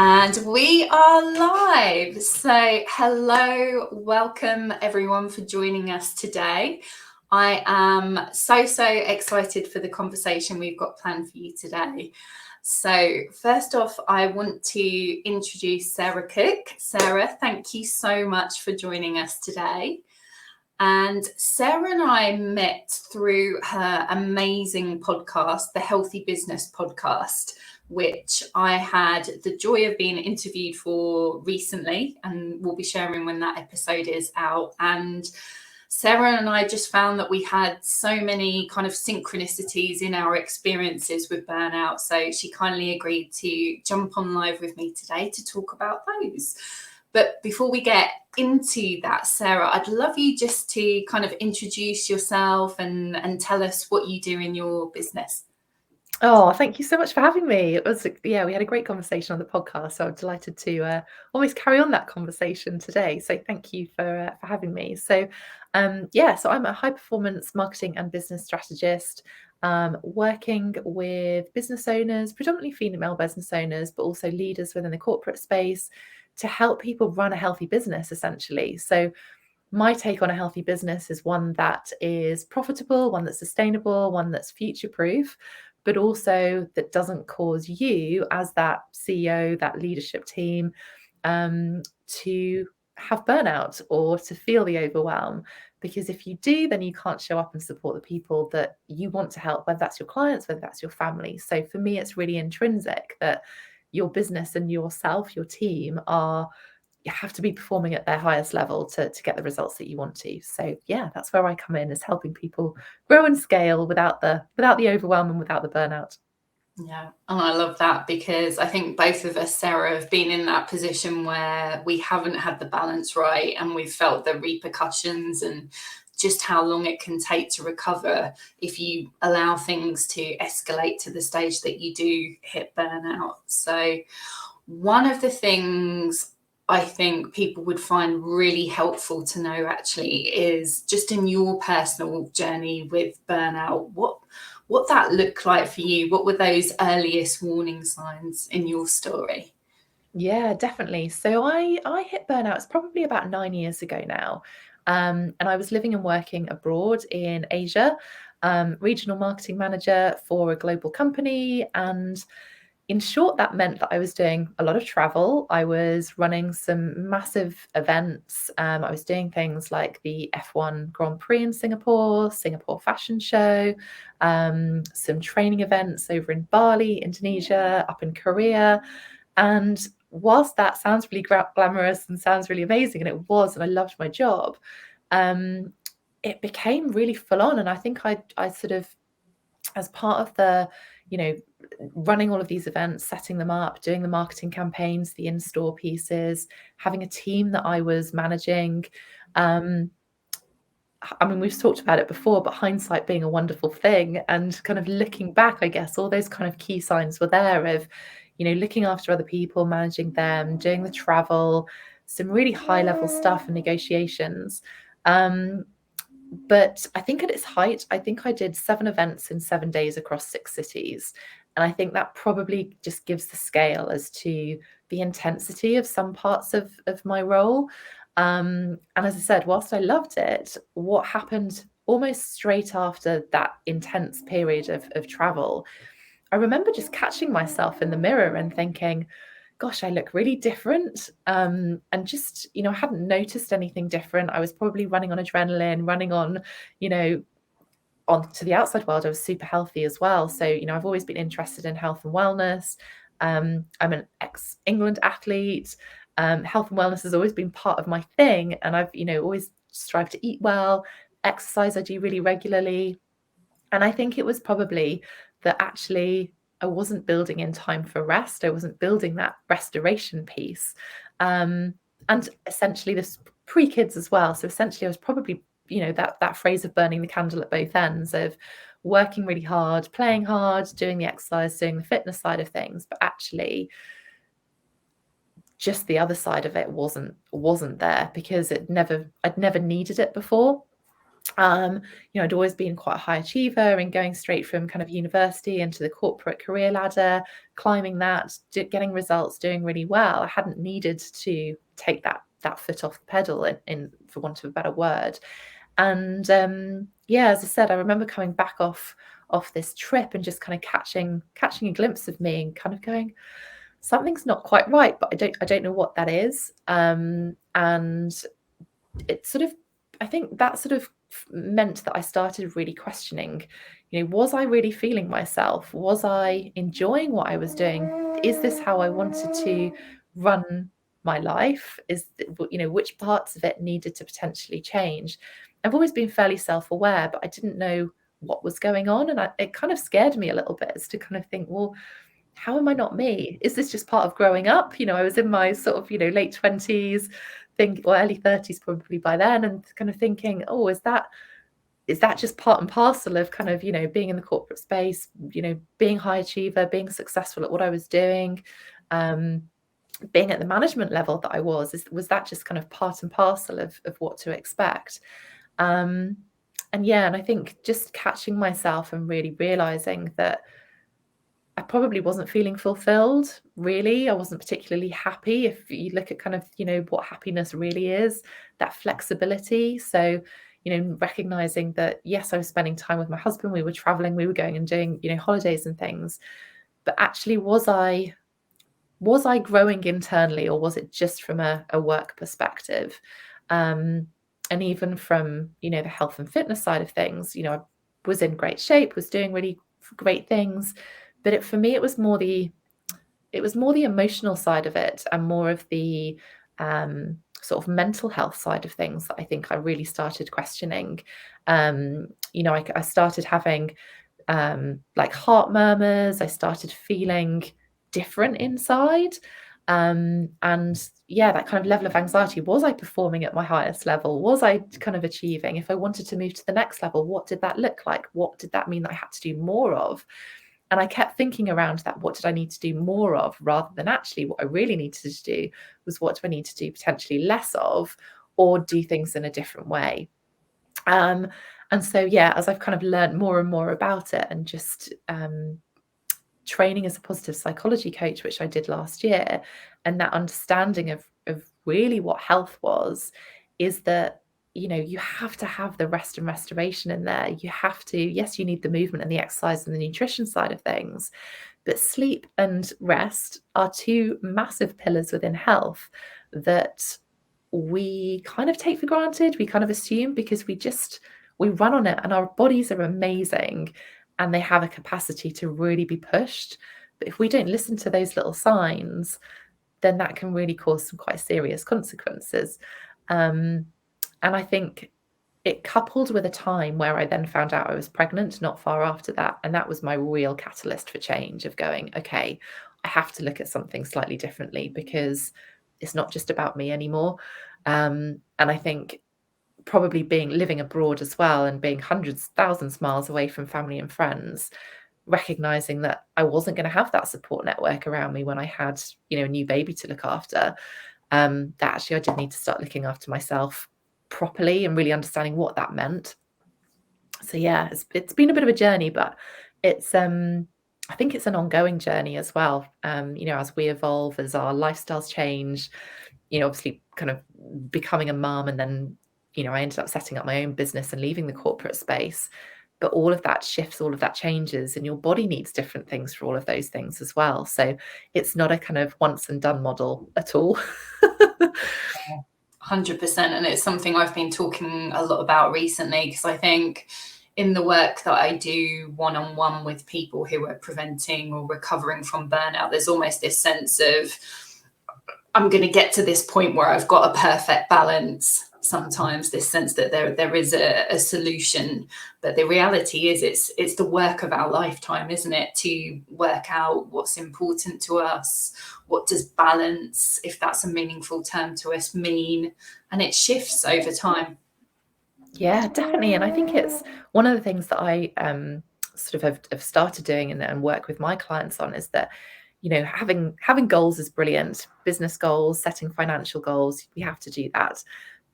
And we are live. So, hello, welcome everyone for joining us today. I am so excited for the conversation we've got planned for you today. So, first off, I want to introduce Sarah Cooke. Sarah, thank you so much for joining us today. And Sarah and I met through her amazing podcast, the Healthy Business Podcast, which I had the joy of being interviewed for recently, and we'll be sharing when that episode is out. And Sarah and I just found that we had so many kind of synchronicities in our experiences with burnout. So she kindly agreed to jump on live with me today to talk about those. But before we get into that, Sarah, I'd love you just to kind of introduce yourself and tell us what you do in your business. Oh, thank you so much for having me. It was, we had a great conversation on the podcast, so I'm delighted to almost carry on that conversation today. So thank you for having me. So so I'm a high performance marketing and business strategist, working with business owners, predominantly female business owners, but also leaders within the corporate space to help people run a healthy business, essentially. So my take on a healthy business is one that is profitable, one that's sustainable, one that's future-proof, but also that doesn't cause you as that CEO, that leadership team, to have burnout or to feel the overwhelm. Because if you do, then you can't show up and support the people that you want to help, whether that's your clients, whether that's your family. So for me, it's really intrinsic that your business and yourself, your team you have to be performing at their highest level to get the results that you want to. So yeah, that's where I come in, is helping people grow and scale without the overwhelm and without the burnout. Yeah, and I love that, because I think both of us, Sarah, have been in that position where we haven't had the balance right, and we've felt the repercussions and just how long it can take to recover if you allow things to escalate to the stage that you do hit burnout. So one of the things I think people would find really helpful to know actually is just in your personal journey with burnout, what that looked like for you. What were those earliest warning signs in your story? Yeah, definitely. So I hit burnout, it's probably about 9 years ago now. And I was living and working abroad in Asia, regional marketing manager for a global company. And in short, that meant that I was doing a lot of travel. I was running some massive events. I was doing things like the F1 Grand Prix in Singapore, Singapore Fashion Show, some training events over in Bali, Indonesia, up in Korea. And whilst that sounds really glamorous and sounds really amazing, and it was, and I loved my job, it became really full on. And I think I sort of, as part of the, running all of these events, setting them up, doing the marketing campaigns, the in-store pieces, having a team that I was managing. I mean, we've talked about it before, but hindsight being a wonderful thing, and kind of looking back, I guess all those kind of key signs were there of, looking after other people, managing them, doing the travel, some really high level stuff and negotiations. But I think at its height, I think I did 7 events in 7 days across 6 cities. And I think that probably just gives the scale as to the intensity of some parts of my role. And as I said, whilst I loved it, what happened almost straight after that intense period of travel, I remember just catching myself in the mirror and thinking, gosh, I look really different. And just, I hadn't noticed anything different. I was probably running on adrenaline, running on, on to the outside world. I was super healthy as well. So, I've always been interested in health and wellness. I'm an ex-England athlete. Health and wellness has always been part of my thing. And I've, always strived to eat well, exercise I do really regularly. And I think it was probably that actually I wasn't building in time for rest. I wasn't building that restoration piece. And essentially this pre-kids as well. So essentially I was probably, that phrase of burning the candle at both ends, of working really hard, playing hard, doing the exercise, doing the fitness side of things, but actually just the other side of it wasn't there, because I'd never needed it before. I'd always been quite a high achiever and going straight from kind of university into the corporate career ladder, climbing that, getting results, doing really well. I hadn't needed to take that foot off the pedal, in for want of a better word. And as I said, I remember coming back off this trip and just kind of catching a glimpse of me and kind of going, something's not quite right, but I don't know what that is. And it sort of, I think that sort of meant that I started really questioning, was I really feeling myself? Was I enjoying what I was doing? Is this how I wanted to run my life? Which parts of it needed to potentially change? I've always been fairly self-aware, but I didn't know what was going on. And it kind of scared me a little bit, as to kind of think, well, how am I not me? Is this just part of growing up? I was in my sort of, late 20s, early 30s probably by then, and kind of thinking, oh, is that just part and parcel of kind of, being in the corporate space, being high achiever, being successful at what I was doing, being at the management level that I was that just kind of part and parcel of what to expect? And I think just catching myself and really realizing that I probably wasn't feeling fulfilled, really. I wasn't particularly happy. If you look at kind of, what happiness really is, that flexibility. So, recognizing that, yes, I was spending time with my husband, we were traveling, we were going and doing, holidays and things. But actually, was I growing internally, or was it just from a work perspective? And even from, the health and fitness side of things, I was in great shape, was doing really great things. But for me, it was more the emotional side of it, and more of the sort of mental health side of things that I think I really started questioning. I started having like heart murmurs. I started feeling different inside. And that kind of level of anxiety, was I performing at my highest level? Was I kind of achieving? If I wanted to move to the next level, what did that look like? What did that mean that I had to do more of? And I kept thinking around that, what did I need to do more of, rather than actually what I really needed to do was, what do I need to do potentially less of, or do things in a different way? And so, as I've kind of learned more and more about it, and just training as a positive psychology coach, which I did last year, and that understanding of really what health was, is that, you have to have the rest and restoration in there. You have to, yes, you need the movement and the exercise and the nutrition side of things, but sleep and rest are two massive pillars within health that we kind of take for granted. We kind of assume, because we run on it, and our bodies are amazing and they have a capacity to really be pushed. But if we don't listen to those little signs, then that can really cause some quite serious consequences. And I think it coupled with a time where I then found out I was pregnant not far after that. And that was my real catalyst for change, of going, okay, I have to look at something slightly differently, because it's not just about me anymore. And I think probably living abroad as well, and being hundreds, thousands miles away from family and friends, recognizing that I wasn't going to have that support network around me when I had, a new baby to look after, that actually I did need to start looking after myself properly and really understanding what that meant. So it's been a bit of a journey, but it's I think it's an ongoing journey as well. As we evolve, as our lifestyles change, obviously kind of becoming a mum, and then I ended up setting up my own business and leaving the corporate space. But all of that shifts, all of that changes, and your body needs different things for all of those things as well. So it's not a kind of once and done model at all. 100%. And it's something I've been talking a lot about recently, because I think in the work that I do one-on-one with people who are preventing or recovering from burnout, there's almost this sense of, I'm going to get to this point where I've got a perfect balance. Sometimes this sense that there is a solution, but the reality is it's the work of our lifetime, isn't it, to work out what's important to us, what does balance, if that's a meaningful term to us, mean, and it shifts over time. Yeah, definitely. And I think it's one of the things that I sort of have started doing and work with my clients on, is that having goals is brilliant. Business goals, setting financial goals, we have to do that.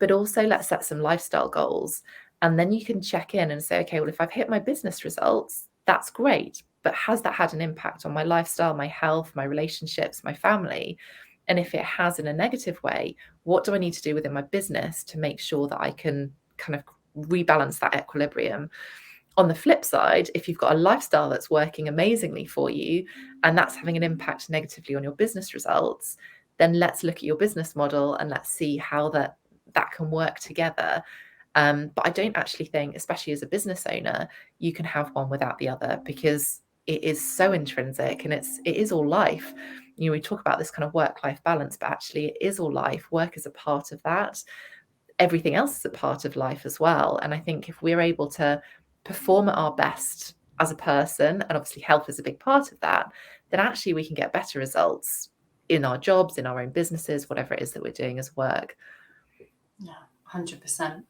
But also, let's set some lifestyle goals. And then you can check in and say, okay, well, if I've hit my business results, that's great. But has that had an impact on my lifestyle, my health, my relationships, my family? And if it has in a negative way, what do I need to do within my business to make sure that I can kind of rebalance that equilibrium? On the flip side, if you've got a lifestyle that's working amazingly for you and that's having an impact negatively on your business results, then let's look at your business model and let's see how that can work together. But I don't actually think, especially as a business owner, you can have one without the other, because it is so intrinsic and it is all life. You know, we talk about this kind of work-life balance, but actually it is all life. Work is a part of that. Everything else is a part of life as well. And I think if we're able to perform at our best as a person, and obviously health is a big part of that, then actually we can get better results in our jobs, in our own businesses, whatever it is that we're doing as work. Yeah, 100%.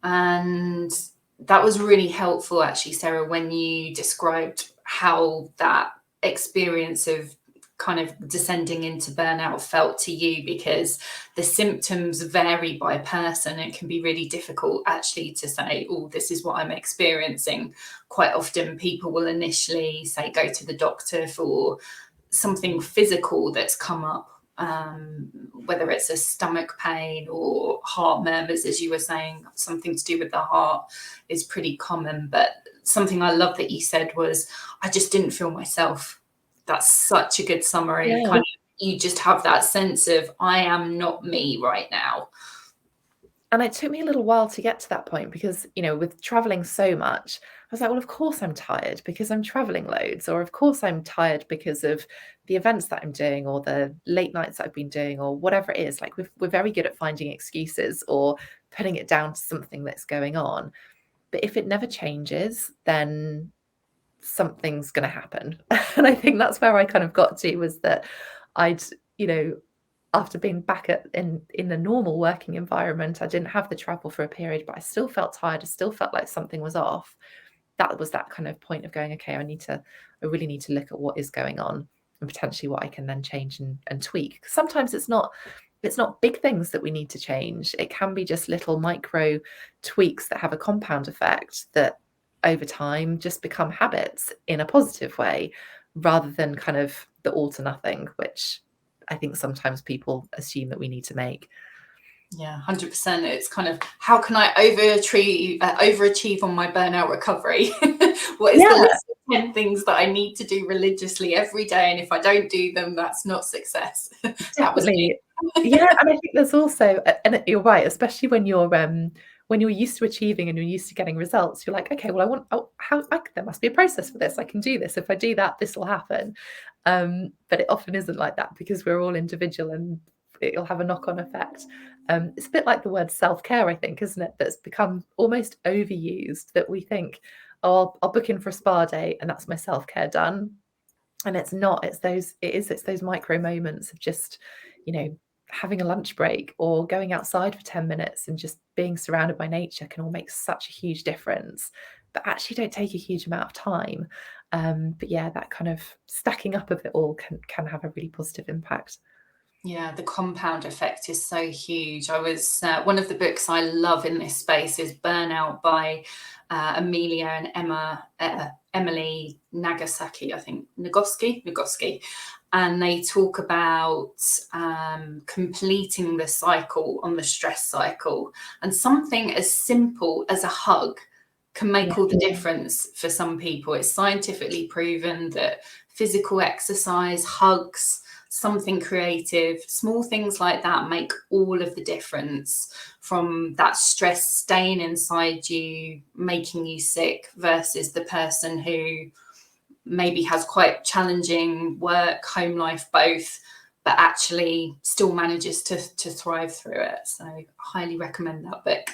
And that was really helpful, actually, Sarah, when you described how that experience of kind of descending into burnout felt to you, because the symptoms vary by person. It can be really difficult actually to say, oh, this is what I'm experiencing. Quite often people will initially say, go to the doctor for something physical that's come up, whether it's a stomach pain or heart murmurs, as you were saying, something to do with the heart is pretty common. But something I love that you said was, I just didn't feel myself. That's such a good summary. Yeah. Kind of, you just have that sense of, I am not me right now. And it took me a little while to get to that point because, you know, with traveling so much, I was like, well, of course I'm tired because I'm traveling loads, or of course I'm tired because of the events that I'm doing or the late nights that I've been doing or whatever it is. Like we're very good at finding excuses or putting it down to something that's going on. But if it never changes, then something's going to happen. And I think that's where I kind of got to, was that I'd, you know, after being back in a normal working environment, I didn't have the travel for a period, but I still felt tired. I still felt like something was off. That was that kind of point of going, okay, I really need to look at what is going on and potentially what I can then change and tweak. Sometimes it's not big things that we need to change. It can be just little micro tweaks that have a compound effect that over time just become habits in a positive way, rather than kind of the all to nothing, which I think sometimes people assume that we need to make. Yeah, 100%. It's kind of, how can I overachieve on my burnout recovery? What is the list of 10 things that I need to do religiously every day? And if I don't do them, that's not success. That was me. Yeah, and I think there's also, and you're right, especially when you're used to achieving and you're used to getting results, you're like, okay, well, there must be a process for this. I can do this. If I do that, this will happen. But it often isn't like that, because we're all individual and it'll have a knock-on effect. It's a bit like the word self-care, I think, isn't it? That's become almost overused, that we think, oh, I'll book in for a spa day and that's my self-care done. And it's not. It's those micro moments of just, you know, having a lunch break or going outside for 10 minutes and just being surrounded by nature can all make such a huge difference, but actually don't take a huge amount of time. But yeah, that kind of stacking up of it all can have a really positive impact. Yeah, the compound effect is so huge. I was one of the books I love in this space is Burnout by Amelia and Emily Nagasaki, I think, Nagoski. And they talk about completing the cycle on the stress cycle. And something as simple as a hug can make all the difference for some people. It's scientifically proven that physical exercise, hugs, something creative, small things like that make all of the difference, from that stress staying inside you, making you sick, versus the person who maybe has quite challenging work, home life, both, but actually still manages to thrive through it. So I highly recommend that book.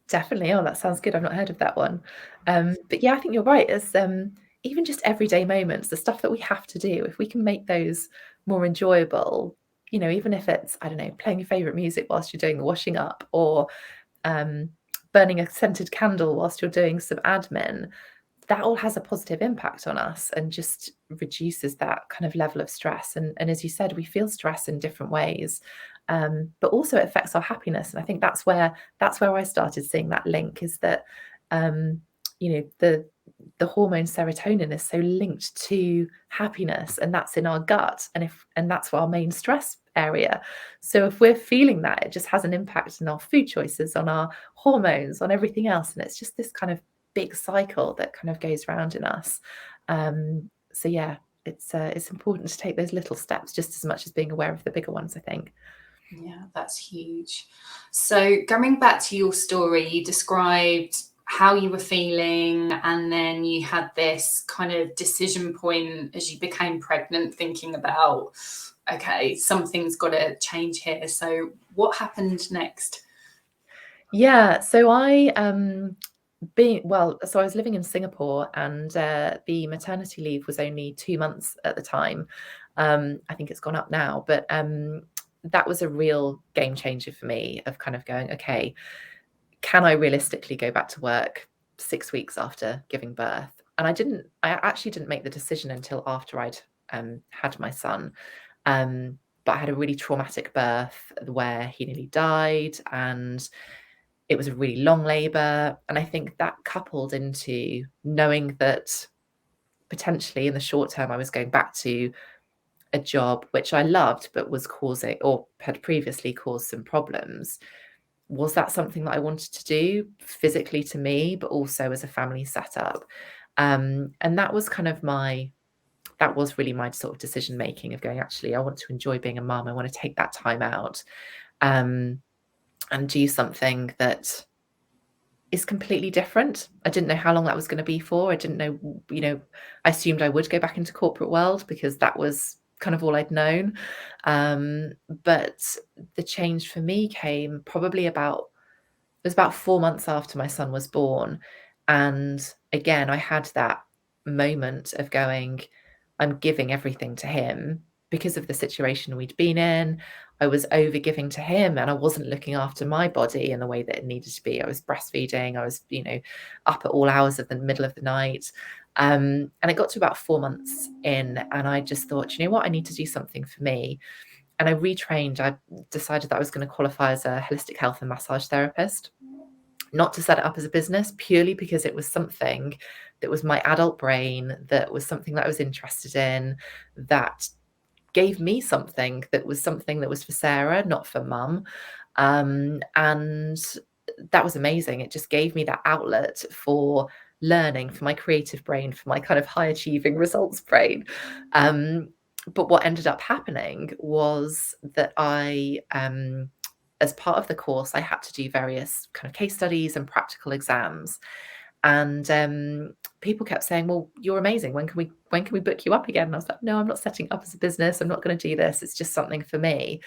Definitely. Oh, that sounds good. I've not heard of that one. But yeah, I think you're right. It's even just everyday moments, the stuff that we have to do, if we can make those more enjoyable, you know, even if it's, I don't know, playing your favorite music whilst you're doing the washing up, or burning a scented candle whilst you're doing some admin, that all has a positive impact on us and just reduces that kind of level of stress. And as you said, we feel stress in different ways, but also it affects our happiness. And I think that's where I started seeing that link, is that the hormone serotonin is so linked to happiness, and that's in our gut, and that's our main stress area. So if we're feeling that, it just has an impact on our food choices, on our hormones, on everything else, and it's just this kind of big cycle that kind of goes round in us. So yeah, it's important to take those little steps just as much as being aware of the bigger ones, I think. Yeah, that's huge. So going back to your story, you described how you were feeling, and then you had this kind of decision point as you became pregnant, thinking about, okay, something's got to change here. So what happened next? Yeah, so I so I was living in Singapore, and the maternity leave was only 2 months at the time. I think it's gone up now, but that was a real game changer for me, of kind of going, okay, can I realistically go back to work 6 weeks after giving birth? And I actually didn't make the decision until after I'd had my son. But I had a really traumatic birth where he nearly died, and it was a really long labor. And I think that, coupled into knowing that potentially in the short term I was going back to a job which I loved but was causing, or had previously caused, some problems, was that something that I wanted to do physically to me, but also as a family setup? And that was really my sort of decision making, of going, actually, I want to enjoy being a mum. I want to take that time out, and do something that is completely different. I didn't know how long that was going to be for. I didn't know, I assumed I would go back into corporate world because that was kind of all I'd known. But the change for me came probably about 4 months after my son was born. And again, I had that moment of going, I'm giving everything to him because of the situation we'd been in. I was over giving to him, and I wasn't looking after my body in the way that it needed to be. I was breastfeeding. I was, up at all hours of the middle of the night. And it got to about 4 months in, and I just thought, you know what, I need to do something for me. And I retrained. I decided that I was going to qualify as a holistic health and massage therapist, not to set it up as a business, purely because it was something that was my adult brain, that was something that I was interested in, that gave me something that was for Sarah, not for mum. And that was amazing. It just gave me that outlet for learning, for my creative brain, for my kind of high achieving results brain. But what ended up happening was that I, as part of the course, I had to do various kind of case studies and practical exams. And people kept saying, well, you're amazing. When can we book you up again? And I was like, no, I'm not setting up as a business. I'm not going to do this. It's just something for me.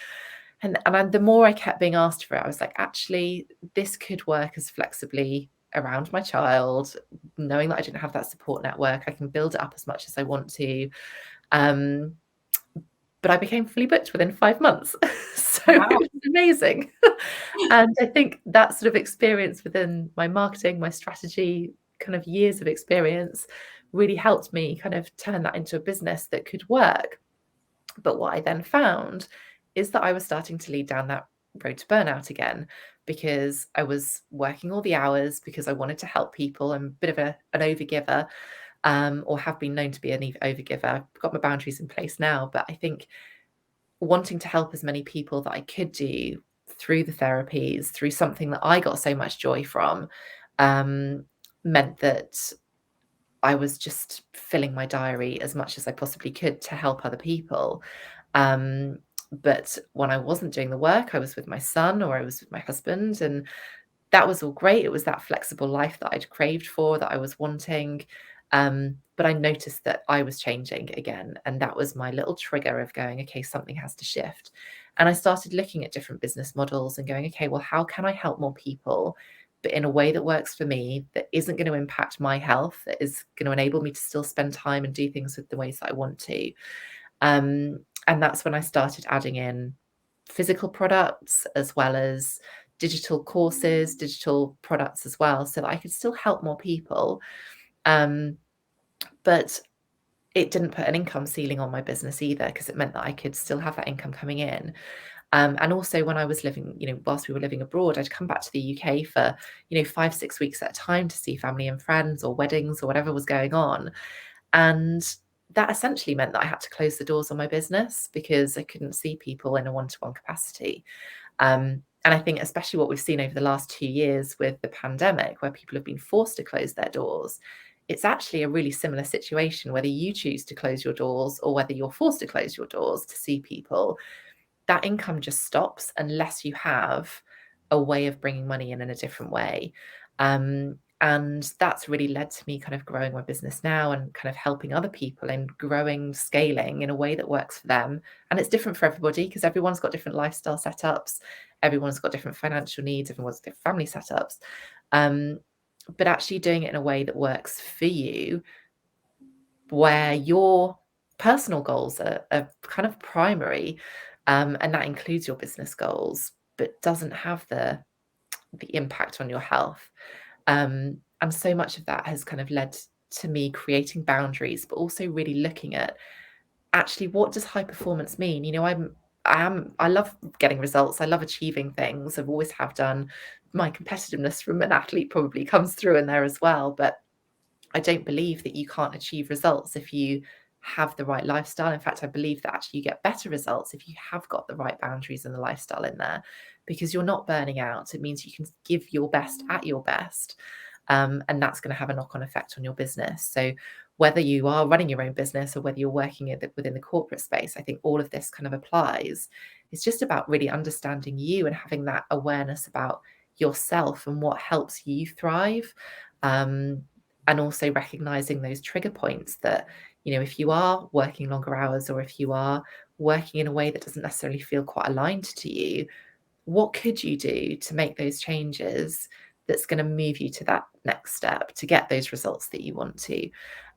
And the more I kept being asked for it, I was like, actually, this could work as flexibly around my child, knowing that I didn't have that support network. I can build it up as much as I want to. But I became fully booked within 5 months. So wow. It was amazing. And I think that sort of experience within my marketing, my strategy, kind of years of experience, really helped me kind of turn that into a business that could work. But what I then found is that I was starting to lead down that road to burnout again, because I was working all the hours because I wanted to help people. I'm a bit of an overgiver. Or have been known to be an overgiver. I've got my boundaries in place now, but I think wanting to help as many people that I could do through the therapies, through something that I got so much joy from, meant that I was just filling my diary as much as I possibly could to help other people. But when I wasn't doing the work, I was with my son or I was with my husband, and that was all great. It was that flexible life that I'd craved for, that I was wanting. But I noticed that I was changing again. And that was my little trigger of going, okay, something has to shift. And I started looking at different business models and going, okay, well, how can I help more people, but in a way that works for me, that isn't going to impact my health, that is going to enable me to still spend time and do things with the ways that I want to. And that's when I started adding in physical products as well as digital courses, digital products as well, so that I could still help more people. But it didn't put an income ceiling on my business either, because it meant that I could still have that income coming in. And also when I was living, whilst we were living abroad, I'd come back to the UK for, 5-6 weeks at a time to see family and friends or weddings or whatever was going on. And that essentially meant that I had to close the doors on my business because I couldn't see people in a one-to-one capacity. And I think especially what we've seen over the last 2 years with the pandemic, where people have been forced to close their doors, it's actually a really similar situation, whether you choose to close your doors or whether you're forced to close your doors to see people. That income just stops unless you have a way of bringing money in a different way. And that's really led to me kind of growing my business now and kind of helping other people and growing, scaling in a way that works for them. And it's different for everybody because everyone's got different lifestyle setups. Everyone's got different financial needs. Everyone's got different family setups. But actually doing it in a way that works for you, where your personal goals are kind of primary, and that includes your business goals, but doesn't have the impact on your health. And so much of that has kind of led to me creating boundaries, but also really looking at actually what does high performance mean? I love getting results. I love achieving things. I've always have done. My competitiveness from an athlete probably comes through in there as well, but I don't believe that you can't achieve results if you have the right lifestyle. In fact, I believe that actually you get better results if you have got the right boundaries and the lifestyle in there, because you're not burning out. It means you can give your best at your best. And that's going to have a knock-on effect on your business. So whether you are running your own business or whether you're working within the corporate space, I think all of this kind of applies. It's just about really understanding you and having that awareness about yourself and what helps you thrive. And also recognizing those trigger points that, if you are working longer hours or if you are working in a way that doesn't necessarily feel quite aligned to you, what could you do to make those changes that's going to move you to that next step to get those results that you want to?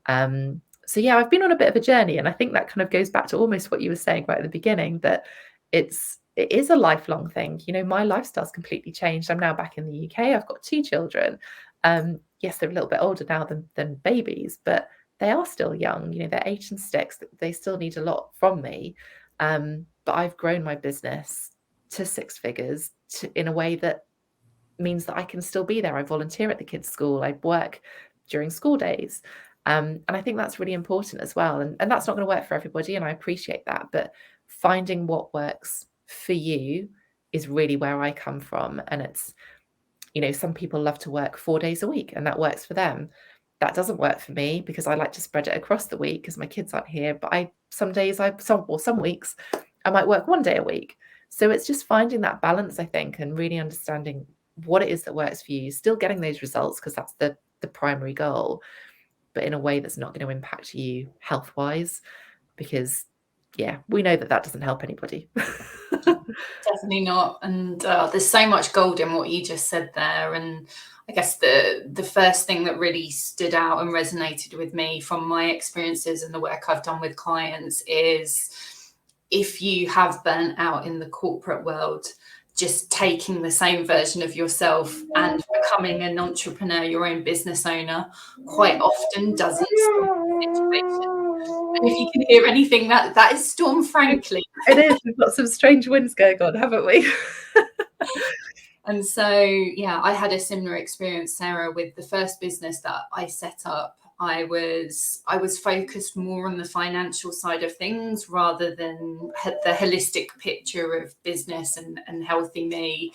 So yeah, I've been on a bit of a journey, and I think that kind of goes back to almost what you were saying right at the beginning, that it is a lifelong thing. My lifestyle's completely changed. I'm now back in the UK. I've got 2 children. Yes, they're a little bit older now than babies, but they are still young. They're 8 and 6. They still need a lot from me. But I've grown my business to 6 figures in a way that means that I can still be there. I volunteer at the kids' school. I work during school days. And I think that's really important as well. And that's not going to work for everybody, and I appreciate that. But finding what works for you is really where I come from. And it's, some people love to work 4 days a week, and that works for them. That doesn't work for me because I like to spread it across the week because my kids aren't here. But some weeks I might work 1 day a week. So it's just finding that balance, I think, and really understanding what it is that works for you, still getting those results because that's the primary goal, but in a way that's not going to impact you health-wise, because we know that doesn't help anybody. Definitely not. And there's so much gold in what you just said there. And I guess the first thing that really stood out and resonated with me from my experiences and the work I've done with clients is, if you have burnt out in the corporate world, just taking the same version of yourself and becoming an entrepreneur, your own business owner, quite often doesn't solve the situation. And if you can hear anything, that is Storm Franklin. It is. We've got some strange winds going on, haven't we? And so, I had a similar experience, Sarah, with the first business that I set up. I was focused more on the financial side of things rather than the holistic picture of business and healthy me.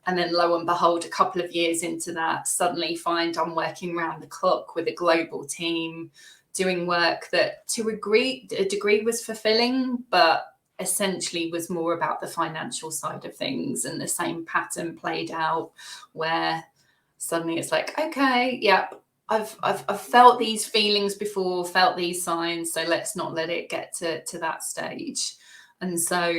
And then lo and behold, a couple of years into that, suddenly find I'm working around the clock with a global team, doing work that to a degree was fulfilling, but essentially was more about the financial side of things. And the same pattern played out where suddenly it's like, okay, I've felt these feelings before, felt these signs, so let's not let it get to that stage. And so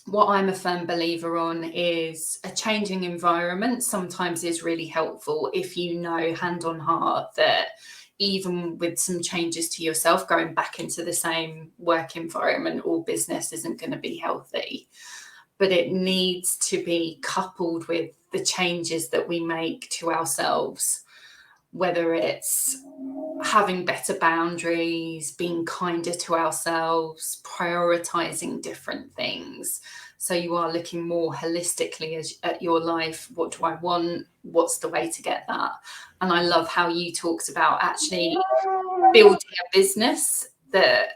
what I'm a firm believer on is a changing environment sometimes is really helpful if you know hand on heart that even with some changes to yourself, going back into the same work environment or business isn't going to be healthy. But it needs to be coupled with the changes that we make to ourselves. whether it's having better boundaries, being kinder to ourselves, prioritizing different things. So you are looking more holistically at your life. What do I want? What's the way to get that? And I love how you talked about actually building a business that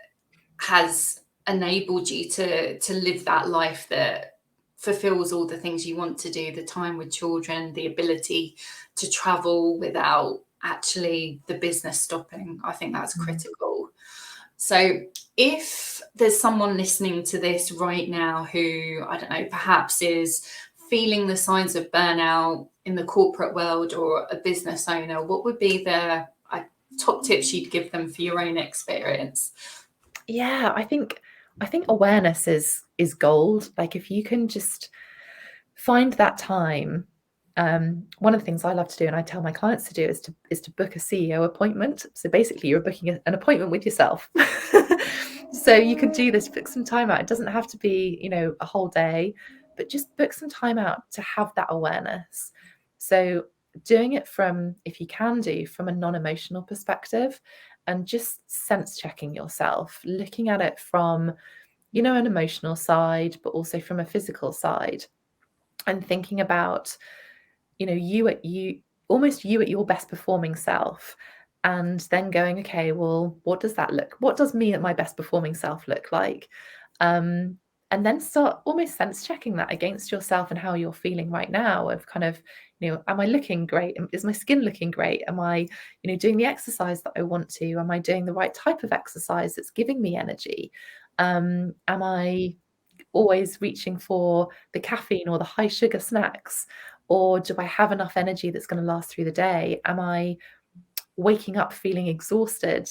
has enabled you to live that life that fulfills all the things you want to do, the time with children, the ability to travel without actually the business stopping. I think that's critical. So if there's someone listening to this right now who, I don't know, perhaps is feeling the signs of burnout in the corporate world, or a business owner, what would be the top tips you'd give them for your own experience? Yeah, I think awareness is gold. Like, if you can just find that time. One of the things I love to do, and I tell my clients to do, is to book a CEO appointment. So basically, you're booking an appointment with yourself. So you can do this, book some time out. It doesn't have to be, a whole day, but just book some time out to have that awareness. So doing it from, if you can do, from a non-emotional perspective, and just sense checking yourself, looking at it from, an emotional side, but also from a physical side, and thinking about, you at your best performing self, and then going, okay, well, what does me at my best performing self look like? And then start almost sense checking that against yourself and how you're feeling right now, of kind of, am I looking great? Is my skin looking great? Am I, doing the exercise that I want to? Am I doing the right type of exercise that's giving me energy? Am I always reaching for the caffeine or the high sugar snacks? Or do I have enough energy that's going to last through the day? Am I waking up feeling exhausted?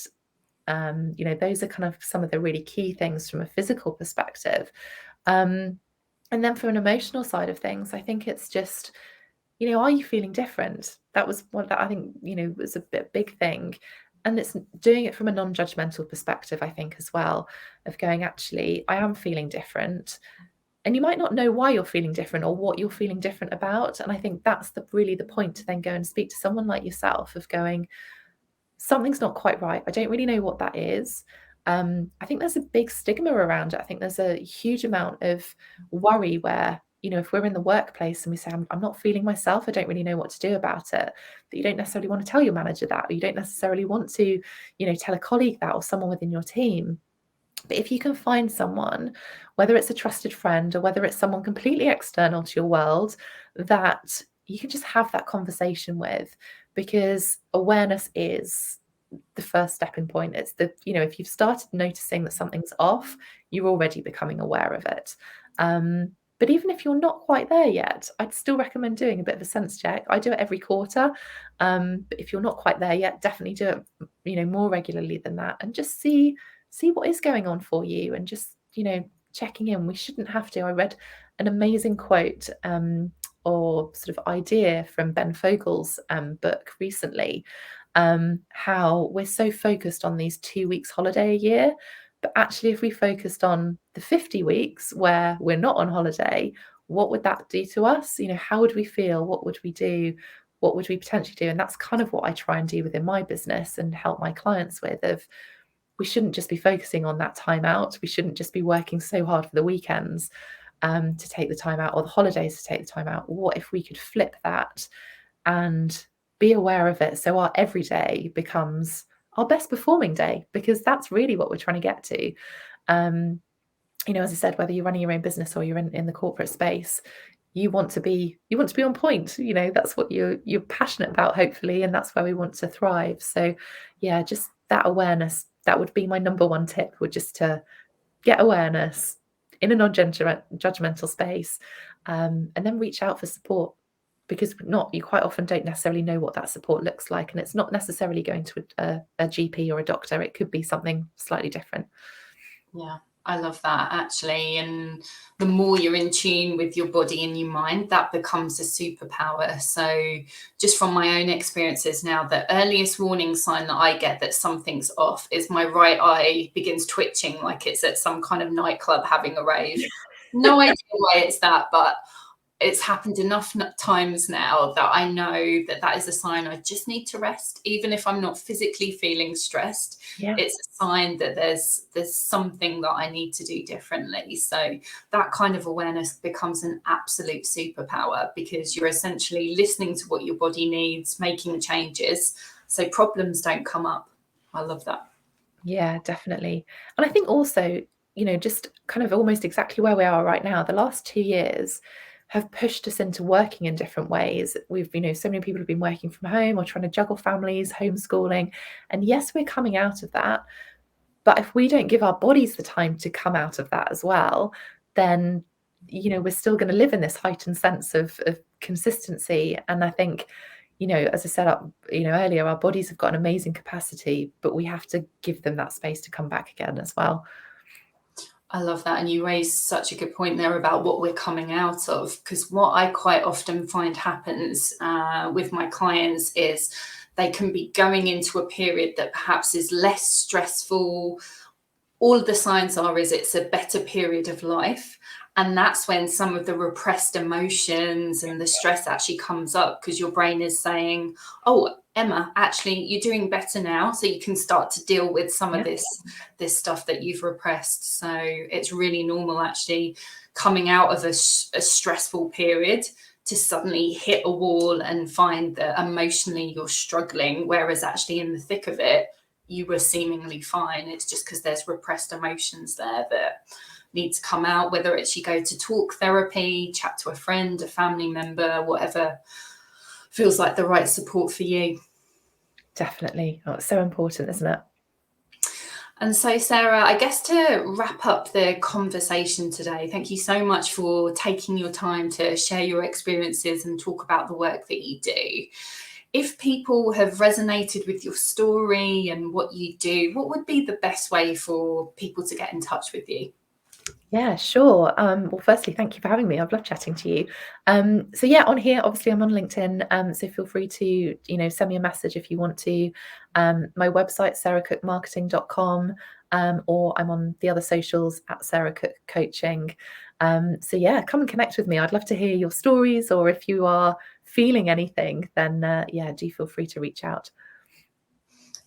Those are kind of some of the really key things from a physical perspective. And then from an emotional side of things, I think it's just, are you feeling different? That was one that I think, was a big thing. And it's doing it from a non-judgmental perspective, I think, as well, of going, actually, I am feeling different. And you might not know why you're feeling different or what you're feeling different about. And I think that's really the point, to then go and speak to someone like yourself, of going, something's not quite right. I don't really know what that is. I think there's a big stigma around it. I think there's a huge amount of worry where, if we're in the workplace and we say, I'm not feeling myself, I don't really know what to do about it, that you don't necessarily want to tell your manager that, or you don't necessarily want to, tell a colleague that, or someone within your team. But if you can find someone, whether it's a trusted friend or whether it's someone completely external to your world, that you can just have that conversation with, because awareness is the first stepping point. It's if you've started noticing that something's off, you're already becoming aware of it. But even if you're not quite there yet, I'd still recommend doing a bit of a sense check. I do it every quarter. But if you're not quite there yet, definitely do it, more regularly than that, and just see what is going on for you, and just, checking in. We shouldn't have to. I read an amazing quote, or sort of idea, from Ben Fogle's book recently, how we're so focused on these 2 weeks holiday a year. But actually, if we focused on the 50 weeks where we're not on holiday, what would that do to us? How would we feel? What would we do? What would we potentially do? And that's kind of what I try and do within my business and help my clients with, of, we shouldn't just be focusing on that time out. We shouldn't just be working so hard for the weekends to take the time out, or the holidays to take the time out. What if we could flip that and be aware of it, so our everyday becomes our best performing day? Because that's really what we're trying to get to. As I said, whether you're running your own business or you're in the corporate space, you want to be on point. That's what you're passionate about, hopefully, and that's where we want to thrive. So yeah, just that awareness, that would be my number one tip, would just to get awareness in a non-judgmental space, and then reach out for support, because you quite often don't necessarily know what that support looks like, and it's not necessarily going to a GP or a doctor. It could be something slightly different. Yeah, I love that, actually. And the more you're in tune with your body and your mind, that becomes a superpower. So just from my own experiences now, the earliest warning sign that I get that something's off is my right eye begins twitching like it's at some kind of nightclub having a rave. No idea why it's that, but it's happened enough times now that I know that that is a sign I just need to rest. Even if I'm not physically feeling stressed, Yeah. it's a sign that there's something that I need to do differently. So that kind of awareness becomes an absolute superpower, because you're essentially listening to what your body needs, making changes so problems don't come up. I love that. Yeah, definitely. And I think also, just kind of almost exactly where we are right now, the last 2 years have pushed us into working in different ways. We've, so many people have been working from home or trying to juggle families, homeschooling. And yes, we're coming out of that. But if we don't give our bodies the time to come out of that as well, then, we're still going to live in this heightened sense of consistency. And I think, as I said earlier, our bodies have got an amazing capacity, but we have to give them that space to come back again as well. I love that. And you raised such a good point there about what we're coming out of, because what I quite often find happens with my clients is they can be going into a period that perhaps is less stressful. All of the signs are is it's a better period of life. And that's when some of the repressed emotions and the stress actually comes up, because your brain is saying, oh, Emma, actually, you're doing better now. So you can start to deal with some of this stuff that you've repressed. So it's really normal, actually, coming out of a stressful period to suddenly hit a wall and find that emotionally you're struggling, whereas actually in the thick of it, you were seemingly fine. It's just because there's repressed emotions there that need to come out, whether it's you go to talk therapy, chat to a friend, a family member, whatever feels like the right support for you. Definitely. Oh, it's so important, isn't it? And so, Sarah, I guess to wrap up the conversation today, thank you so much for taking your time to share your experiences and talk about the work that you do. If people have resonated with your story and what you do, what would be the best way for people to get in touch with you? Yeah, sure. Well, firstly, thank you for having me. I've loved chatting to you. So yeah, on here, obviously I'm on LinkedIn. So feel free to, send me a message if you want to. My website, sarahcookemarketing.com, or I'm on the other socials at Sarah Cooke Coaching. So yeah, come and connect with me. I'd love to hear your stories, or if you are feeling anything, then yeah, do feel free to reach out.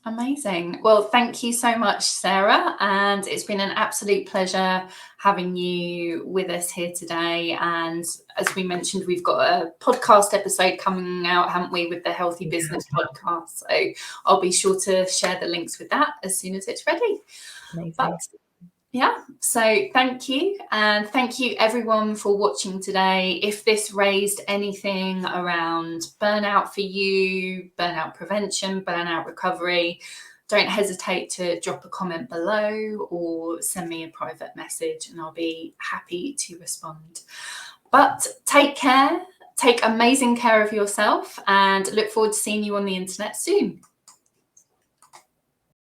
Amazing. Well, thank you so much, Sarah. And it's been an absolute pleasure having you with us here today. And as we mentioned, we've got a podcast episode coming out, haven't we, with the Healthy Business podcast. So I'll be sure to share the links with that as soon as it's ready. Amazing. But yeah, so thank you. And thank you everyone for watching today. If this raised anything around burnout for you, burnout prevention, burnout recovery, don't hesitate to drop a comment below or send me a private message and I'll be happy to respond. But take care, take amazing care of yourself, and look forward to seeing you on the internet soon.